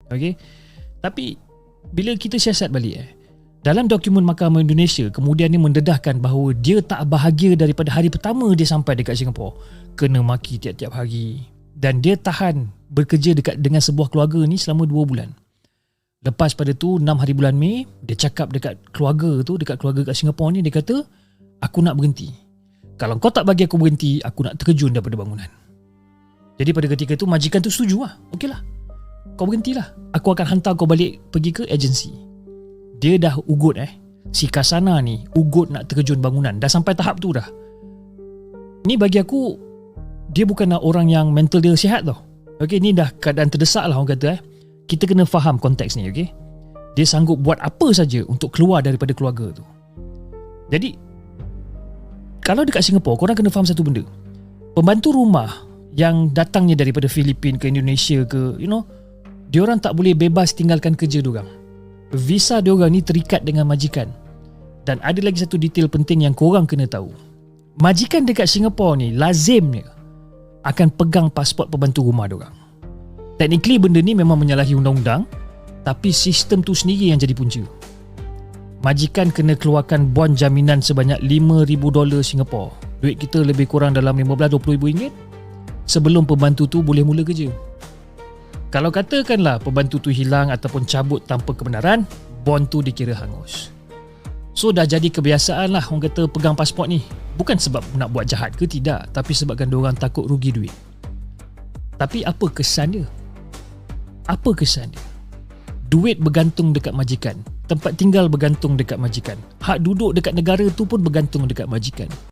Okay. Tapi bila kita siasat balik dalam dokumen Mahkamah Indonesia kemudian dia mendedahkan bahawa dia tak bahagia daripada hari pertama dia sampai dekat Singapura, kena maki tiap-tiap hari, dan dia tahan bekerja dengan sebuah keluarga ni selama 2 bulan. Lepas pada tu 6 hari bulan Mei, dia cakap dekat keluarga kat Singapura ni, dia kata, aku nak berhenti. Kalau kau tak bagi aku berhenti, aku nak terjun daripada bangunan. Jadi pada ketika tu majikan tu setuju lah. Okey lah, kau berhentilah, aku akan hantar kau balik pergi ke agensi. Dia dah ugut si Kasana ni ugut nak terjun bangunan, dah sampai tahap tu dah. Ni bagi aku, dia bukanlah orang yang mental dia sihat tau. Okey, ni dah keadaan terdesak lah orang kata. Kita kena faham konteks ni. Okey, dia sanggup buat apa saja untuk keluar daripada keluarga tu. Jadi kalau dekat Singapura, korang kena faham satu benda. Pembantu rumah yang datangnya daripada Filipina ke Indonesia ke, diorang tak boleh bebas tinggalkan kerja diorang. Visa diorang ni terikat dengan majikan. Dan ada lagi satu detail penting yang korang kena tahu. Majikan dekat Singapura ni lazimnya akan pegang pasport pembantu rumah diorang. Technically benda ni memang menyalahi undang-undang, tapi sistem tu sendiri yang jadi punca. Majikan kena keluarkan bon jaminan sebanyak $5,000 Singapura. Duit kita lebih kurang dalam RM15-20,000 sebelum pembantu tu boleh mula kerja. Kalau katakanlah pembantu tu hilang ataupun cabut tanpa kebenaran, bon tu dikira hangus. So dah jadi kebiasaan lah orang kata pegang pasport ni. Bukan sebab nak buat jahat ke, tidak, tapi sebabkan diorang takut rugi duit. Tapi apa kesan dia? Apa kesan dia? Duit bergantung dekat majikan, tempat tinggal bergantung dekat majikan, hak duduk dekat negara tu pun bergantung dekat majikan.